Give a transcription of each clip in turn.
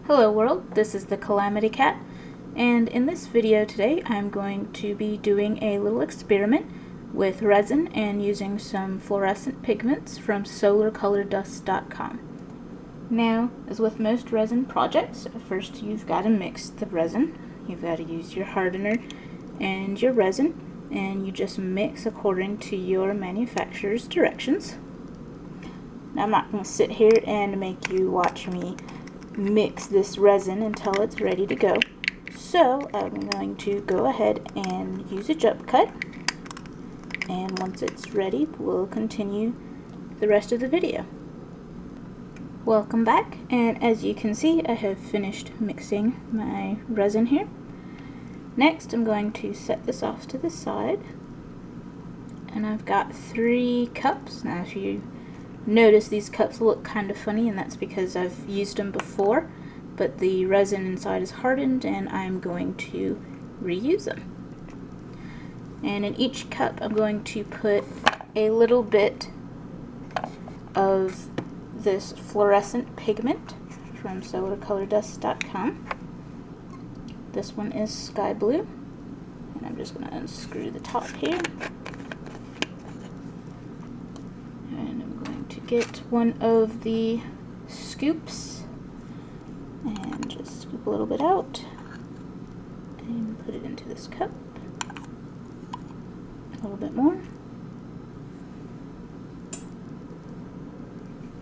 Hello world, this is the Calamity Cat, and in this video today I'm going to be doing a little experiment with resin and using some fluorescent pigments from solarcolordust.com. Now, as with most resin projects, first you've got to mix the resin. You've got to use your hardener and your resin, and you just mix according to your manufacturer's directions. Now I'm not going to sit here and make you watch me mix this resin until it's ready to go. So I'm going to go ahead and use a jump cut, and once it's ready we'll continue the rest of the video. Welcome back, and as you can see I have finished mixing my resin here. Next I'm going to set this off to the side, and I've got 3 cups. Now if you notice, these cups look kind of funny, and that's because I've used them before, but the resin inside is hardened and I'm going to reuse them. And in each cup I'm going to put a little bit of this fluorescent pigment from solarcolordust.com. This one is sky blue, and I'm just going to unscrew the top here. Get one of the scoops and just scoop a little bit out and put it into this cup. A little bit more.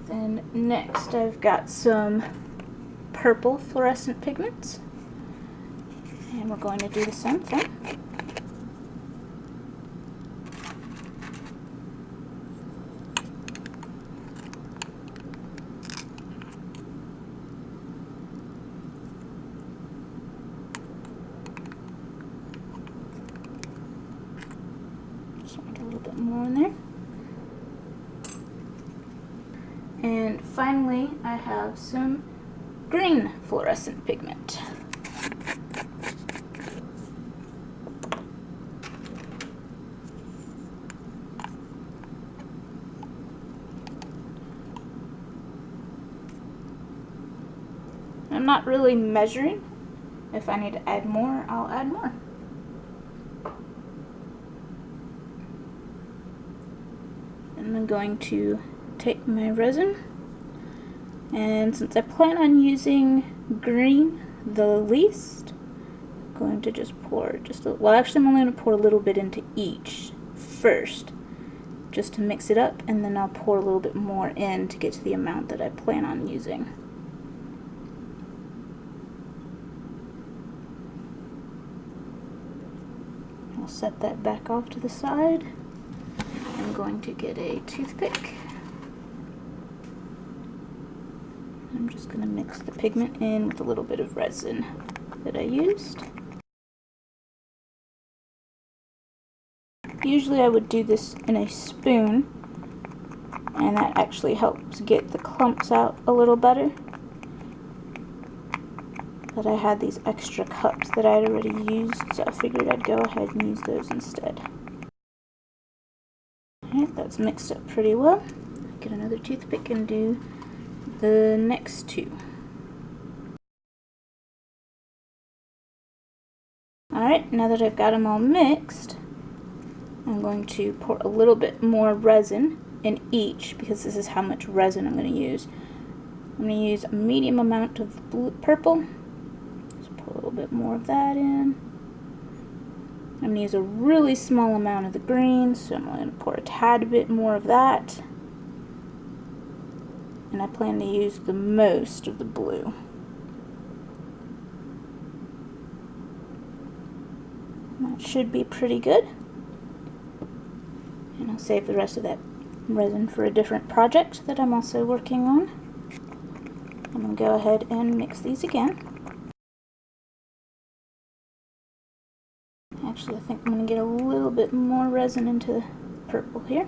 Then next I've got some purple fluorescent pigments, and we're going to do the same thing. A little bit more in there. And finally I have some green fluorescent pigment. I'm not really measuring. If I need to add more, I'll add more. I'm going to take my resin, and since I plan on using green the least, I'm going to just pour well, actually I'm only going to pour a little bit into each first, just to mix it up, and then I'll pour a little bit more in to get to the amount that I plan on using. I'll set that back off to the side. I'm going to get a toothpick. I'm just going to mix the pigment in with a little bit of resin that I used. Usually I would do this in a spoon, and that actually helps get the clumps out a little better. But I had these extra cups that I had already used, so I figured I'd go ahead and use those instead. Alright, that's mixed up pretty well. Get another toothpick and do the next 2. Alright, now that I've got them all mixed, I'm going to pour a little bit more resin in each, because this is how much resin I'm going to use. I'm going to use a medium amount of purple. Just pour a little bit more of that in. I'm going to use a really small amount of the green, so I'm going to pour a tad bit more of that. And I plan to use the most of the blue. That should be pretty good. And I'll save the rest of that resin for a different project that I'm also working on. I'm going to go ahead and mix these again. Actually, I think I'm going to get a little bit more resin into the purple here.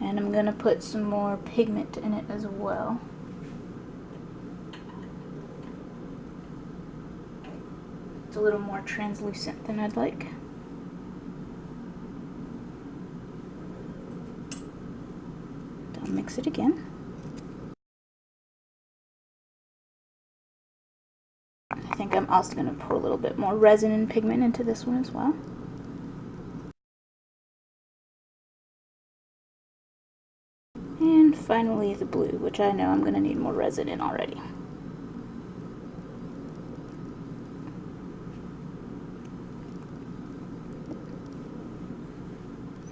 And I'm going to put some more pigment in it as well. It's a little more translucent than I'd like. I'll mix it again. I think I'm also going to pour a little bit more resin and pigment into this one as well. And finally the blue, which I know I'm going to need more resin in already.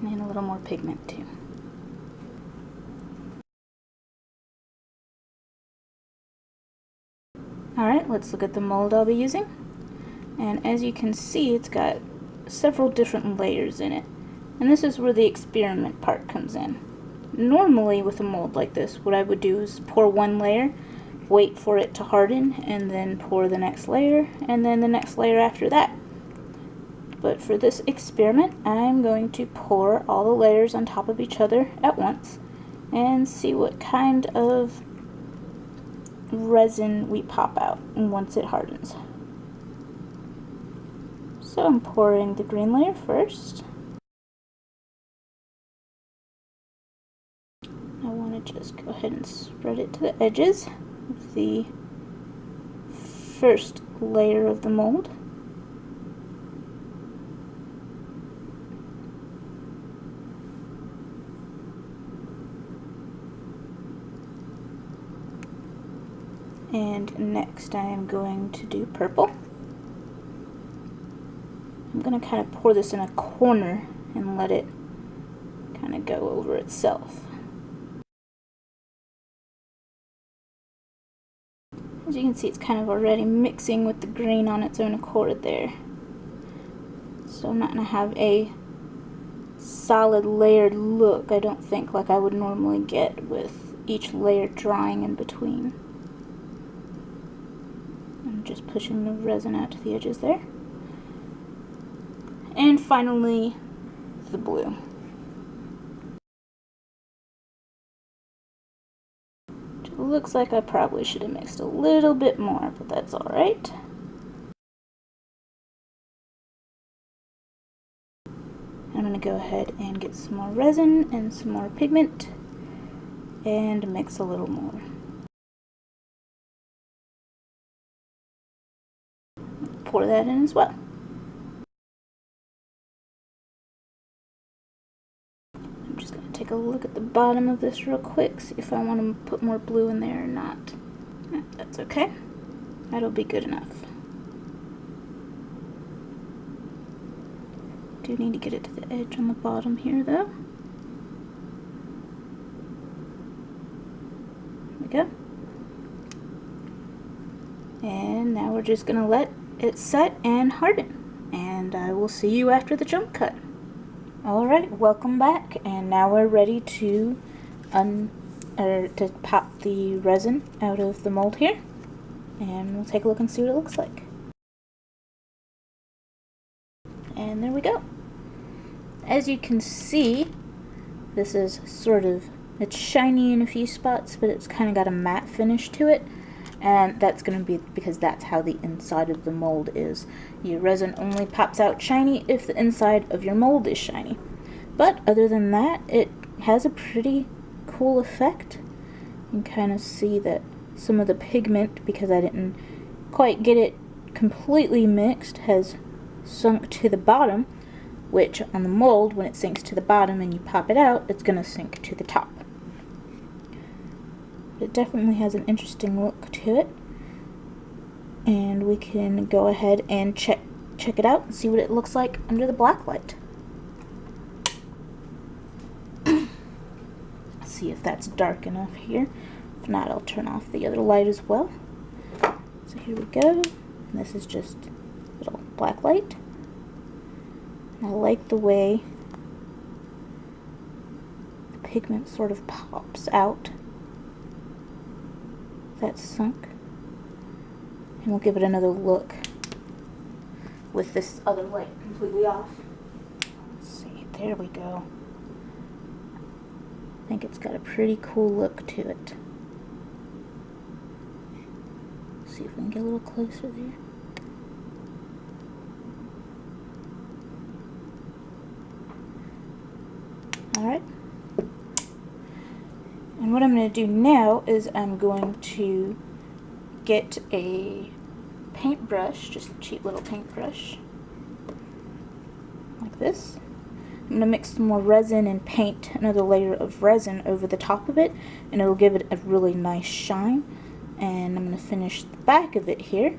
And a little more pigment too. Alright, let's look at the mold I'll be using. And as you can see, it's got several different layers in it. And this is where the experiment part comes in. Normally with a mold like this, what I would do is pour one layer, wait for it to harden, and then pour the next layer, and then the next layer after that. But for this experiment, I'm going to pour all the layers on top of each other at once and see what kind of resin we pop out once it hardens. So I'm pouring the green layer first. I want to just go ahead and spread it to the edges of the first layer of the mold. And next I am going to do purple. I'm going to kind of pour this in a corner and let it kind of go over itself. As you can see, it's kind of already mixing with the green on its own accord there. So I'm not going to have a solid layered look, I don't think, like I would normally get with each layer drying in between. I'm just pushing the resin out to the edges there. And finally, the blue. It looks like I probably should have mixed a little bit more, but that's alright. I'm going to go ahead and get some more resin and some more pigment and mix a little more. Pour that in as well. I'm just going to take a look at the bottom of this real quick, see if I want to put more blue in there or not. That's okay. That'll be good enough. Do need to get it to the edge on the bottom here though. There we go. And now we're just going to let it set and harden. And I will see you after the jump cut. Alright, welcome back, and now we're ready to pop the resin out of the mold here. And we'll take a look and see what it looks like. And there we go. As you can see, this is it's shiny in a few spots, but it's kind of got a matte finish to it. And that's going to be because that's how the inside of the mold is. Your resin only pops out shiny if the inside of your mold is shiny. But other than that, it has a pretty cool effect. You can kind of see that some of the pigment, because I didn't quite get it completely mixed, has sunk to the bottom, which on the mold, when it sinks to the bottom and you pop it out, it's going to sink to the top. It definitely has an interesting look to it, and we can go ahead and check it out and see what it looks like under the black light. See if that's dark enough here. If not, I'll turn off the other light as well. So here we go. This is just a little black light. And I like the way the pigment sort of pops out. That's sunk, and we'll give it another look with this other light completely off. Let's see, there we go. I think it's got a pretty cool look to it. Let's see if we can get a little closer there. Alright. And what I'm going to do now is I'm going to get a paintbrush, just a cheap little paintbrush, like this. I'm going to mix some more resin and paint another layer of resin over the top of it, and it'll give it a really nice shine. And I'm going to finish the back of it here,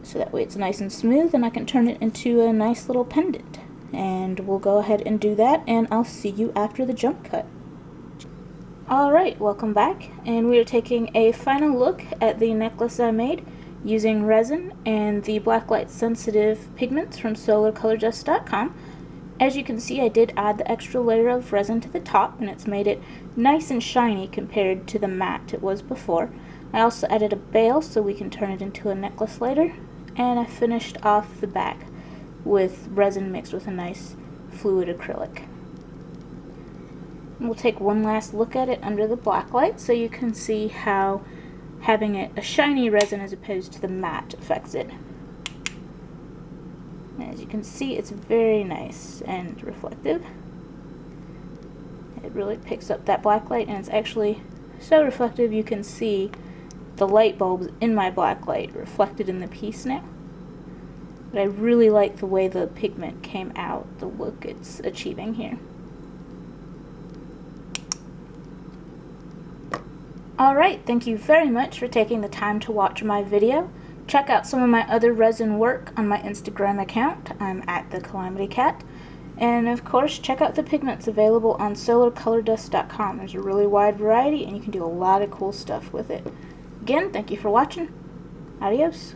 so that way it's nice and smooth and I can turn it into a nice little pendant. And we'll go ahead and do that, and I'll see you after the jump cut. Alright, welcome back, and we are taking a final look at the necklace I made using resin and the blacklight sensitive pigments from solarcolordust.com. As you can see, I did add the extra layer of resin to the top, and it's made it nice and shiny compared to the matte it was before. I also added a bail so we can turn it into a necklace later, and I finished off the back with resin mixed with a nice fluid acrylic. We'll take one last look at it under the blacklight so you can see how having a shiny resin as opposed to the matte affects it. As you can see, it's very nice and reflective. It really picks up that blacklight, and it's actually so reflective you can see the light bulbs in my blacklight reflected in the piece now. But I really like the way the pigment came out, the look it's achieving here. Alright, thank you very much for taking the time to watch my video. Check out some of my other resin work on my Instagram account. I'm at the Calamity Cat. And of course, check out the pigments available on solarcolordust.com. There's a really wide variety and you can do a lot of cool stuff with it. Again, thank you for watching. Adios.